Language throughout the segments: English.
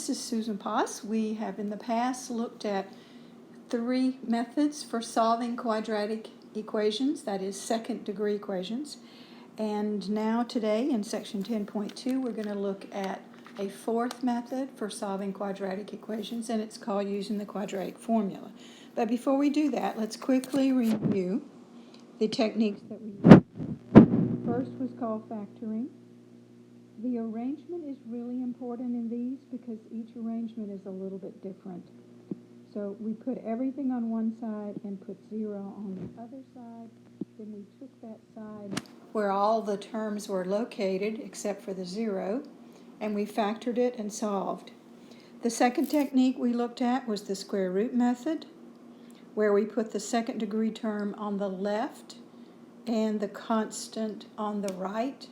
this is Susan Poss. We have in the past looked at 3 methods for solving quadratic equations, that is second degree equations. And now today in section 10.2 we're going to look at a 4th method for solving quadratic equations, and it's called using the quadratic formula. But before we do that, let's quickly review the techniques that we used. First was called factoring. The arrangement is really important in these because each arrangement is a little bit different. So we put everything on one side and put 0 on the other side. Then we took that side where all the terms were located except for the 0, and we factored it and solved. The second technique we looked at was the square root method, where we put the second degree term on the left and the constant on the right,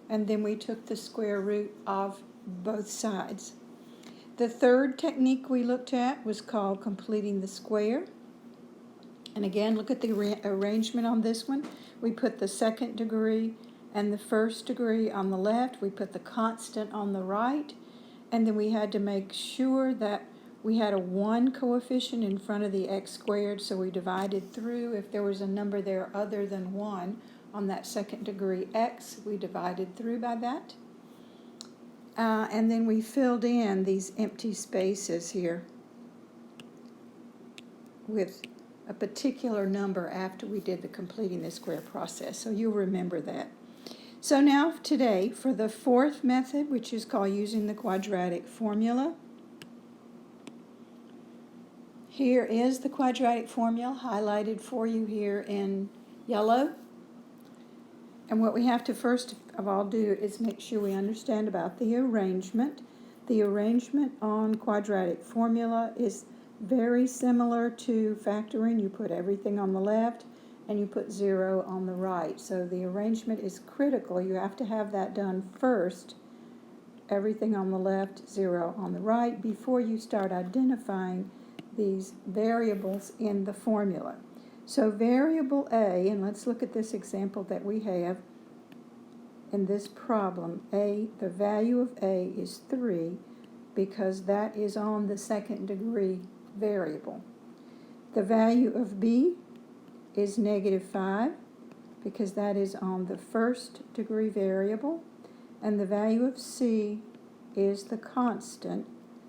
and then we took the square root of both sides. The third technique we looked at was called completing the square. And again, look at the arrangement on this one. We put the second degree and the first degree on the left. We put the constant on the right. And then we had to make sure that we had a 1 coefficient in front of the x squared, so we divided through. If there was a number there other than 1 on that second degree x, we divided through by that. And then we filled in these empty spaces here with a particular number after we did the completing the square process. So you'll remember that. So now today, for the 4th method, which is called using the quadratic formula. Here is the quadratic formula highlighted for you here in yellow. And what we have to first of all do is make sure we understand about the arrangement. The arrangement on quadratic formula is very similar to factoring. You put everything on the left and you put 0 on the right. So the arrangement is critical. You have to have that done first. Everything on the left, 0 on the right, before you start identifying these variables in the formula. So variable A, and let's look at this example that we have in this problem. A, the value of A is 3 because that is on the second degree variable. The value of B is -5 because that is on the first degree variable. And the value of C is the constant,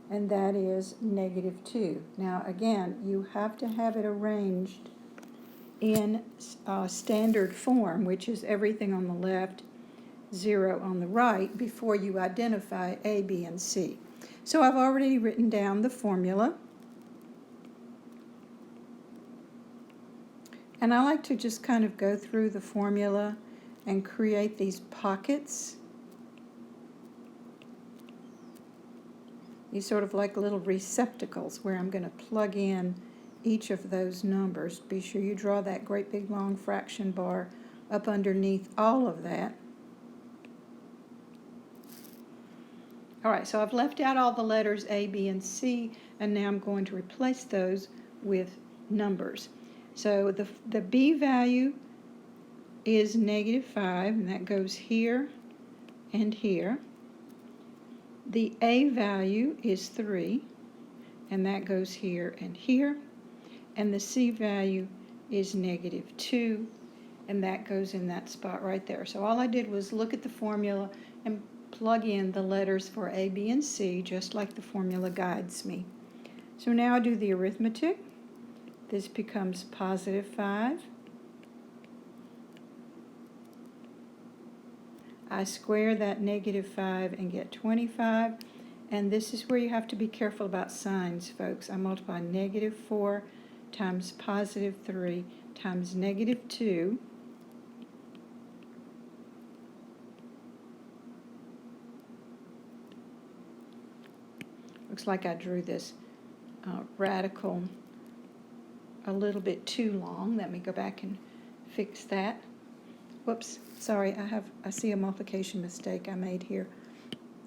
and that is -2. Now again, you have to have it arranged in standard form, which is everything on the left, 0 on the right, before you identify A, B, and C. So I've already written down the formula. And I like to just kind of go through the formula and create these pockets. These sort of like little receptacles where I'm going to plug in each of those numbers. Be sure you draw that great big long fraction bar up underneath all of that. All right, so I've left out all the letters A, B, and C, and now I'm going to replace those with numbers. So the B value is -5, and that goes here and here. The A value is 3, and that goes here and here. And the C value is -2, and that goes in that spot right there. So all I did was look at the formula and plug in the letters for A, B, and C, just like the formula guides me. So now I do the arithmetic. This becomes +5. I square that -5 and get 25. And this is where you have to be careful about signs, folks. I multiply -4 times +3 times -2. Looks like I drew this radical a little bit too long. Let me go back and fix that. Whoops, sorry, I see a multiplication mistake I made here.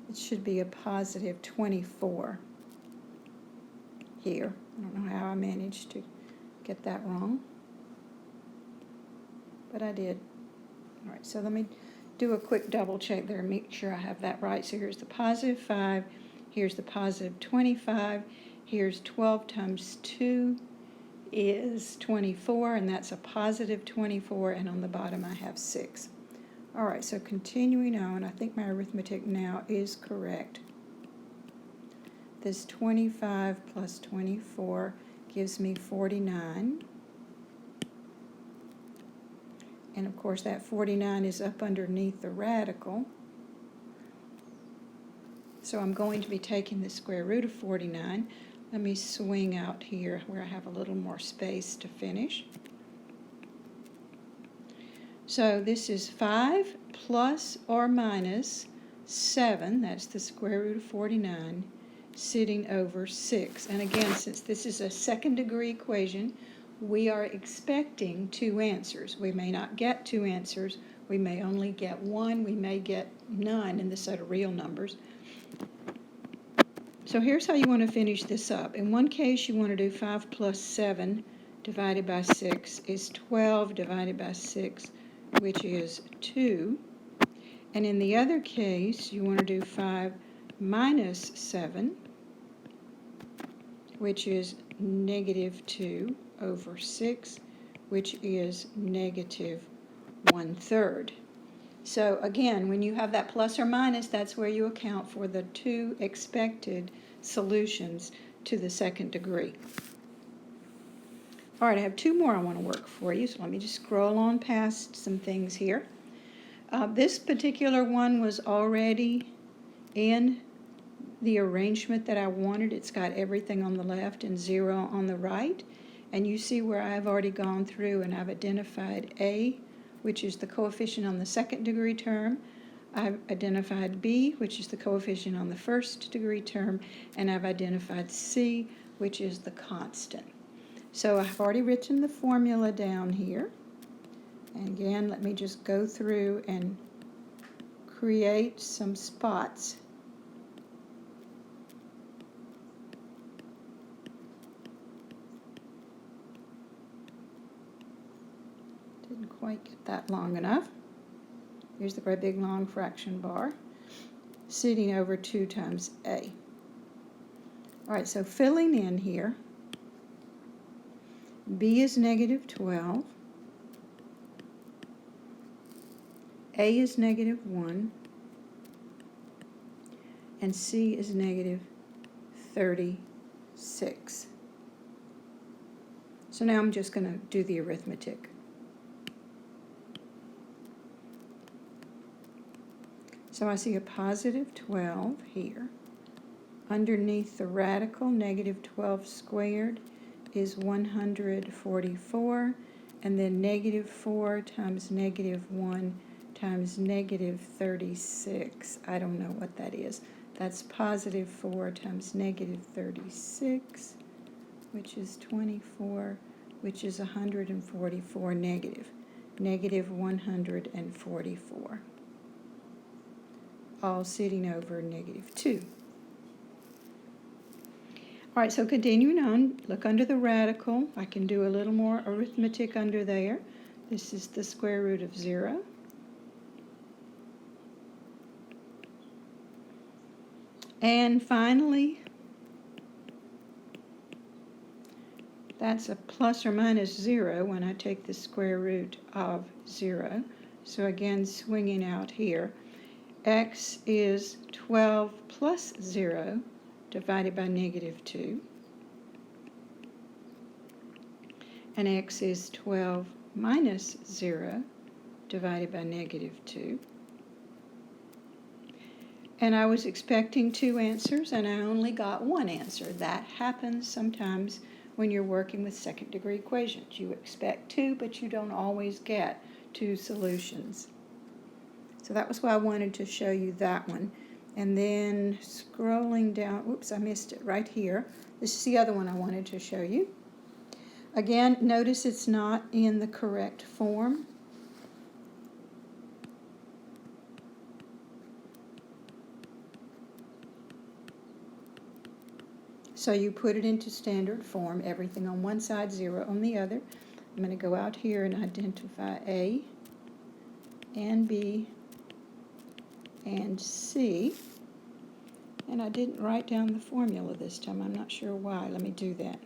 It should be a +24 here. I don't know how I managed to get that wrong, but I did. All right, so let me do a quick double check there and make sure I have that right. So here's the +5, Here's the positive 25. Here's 12 times 2 is 24, and that's a positive 24, and on the bottom I have 6. All right, so continuing on, I think my arithmetic now is correct. This 25 plus 24 gives me 49. And of course that 49 is up underneath the radical. So I'm going to be taking the square root of 49. Let me swing out here where I have a little more space to finish. So this is 5 plus or minus 7, that's the square root of 49, sitting over 6. And again, since this is a second degree equation, we are expecting 2 answers. We may not get 2 answers. We may only get 1. We may get none in the set of real numbers. So here's how you want to finish this up. In one case, you want to do 5 plus 7 divided by 6 is 12 divided by 6, which is 2. And in the other case, you want to do 5 minus 7, which is negative 2 over 6, which is negative 1/3. So again, when you have that plus or minus, that's where you account for the 2 expected solutions to the second degree. All right, I have 2 more I want to work for you, so let me just scroll on past some things here. This particular one was already in the arrangement that I wanted. It's got everything on the left and 0 on the right. And you see where I've already gone through and I've identified A, which is the coefficient on the second degree term. I've identified B, which is the coefficient on the first degree term. And I've identified C, which is the constant. So I've already written the formula down here. And again, let me just go through and create some spots. Didn't quite get that long enough. Here's the great big long fraction bar sitting over 2 times A. All right, so filling in here, B is negative 12, A is negative 1, and C is negative 36. So now I'm just going to do the arithmetic. So I see a positive 12 here. Underneath the radical, negative 12 squared is 144, and then negative 4 times negative 1 times negative 36. I don't know what that is. That's positive 4 times negative 36, which is 24, which is 144 negative. Negative 144. All sitting over negative 2. All right, so continuing on, look under the radical. I can do a little more arithmetic under there. This is the square root of 0. And finally, that's a plus or minus 0 when I take the square root of 0. So again, swinging out here. X is 12 plus 0 divided by negative 2. And x is 12 minus 0 divided by negative 2. And I was expecting 2 answers, and I only got 1 answer. That happens sometimes when you're working with second degree equations. You expect 2, but you don't always get 2 solutions. So that was why I wanted to show you that one. And then scrolling down, oops, I missed it right here. This is the other one I wanted to show you. Again, notice it's not in the correct form. So you put it into standard form, everything on one side, 0 on the other. I'm going to go out here and identify A and B and C. And I didn't write down the formula this time. I'm not sure why. Let me do that.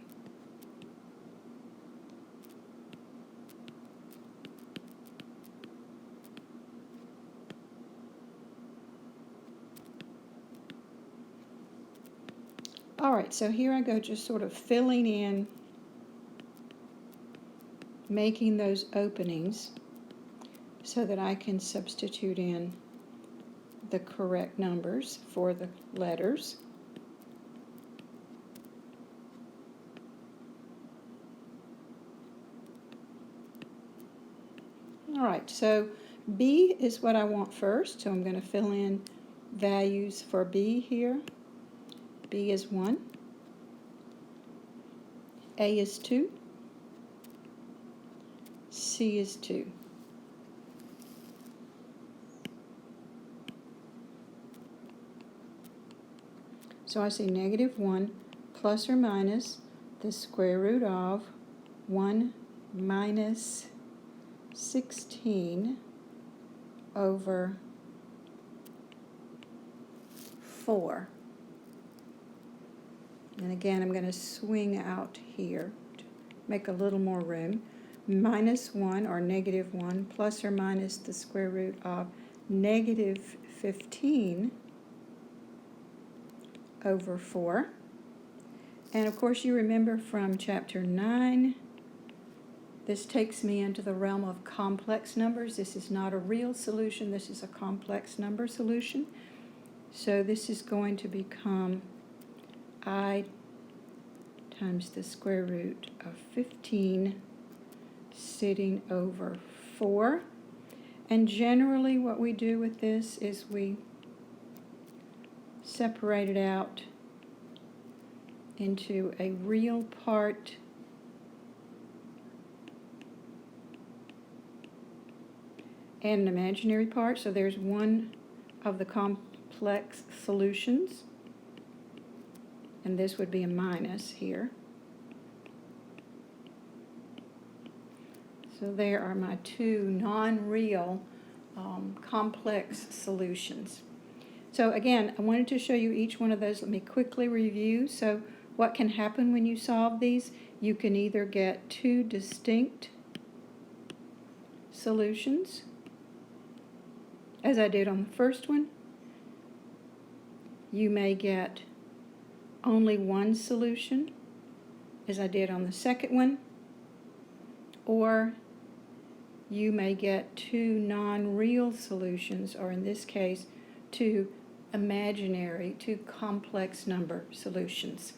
All right, so here I go, just sort of filling in, making those openings so that I can substitute in the correct numbers for the letters. All right, so B is what I want first, so I'm going to fill in values for B here. B is 1, A is 2, C is 2. So I see -1 plus or minus the square root of 1 minus 16 over 4. And again, I'm going to swing out here to make a little more room. -1 or -1 plus or minus the square root of -15 over 4. And of course you remember from chapter 9, this takes me into the realm of complex numbers. This is not a real solution, this is a complex number solution. So this is going to become I times the square root of 15 sitting over 4. And generally what we do with this is we separate it out into a real part and an imaginary part. So there's one of the complex solutions, and this would be a minus here. So there are my two non-real complex solutions. So again, I wanted to show you each one of those. Let me quickly review. So what can happen when you solve these? You can either get two distinct solutions, as I did on the first one. You may get only one solution, as I did on the second one, or you may get two non-real solutions, or in this case, two complex number solutions.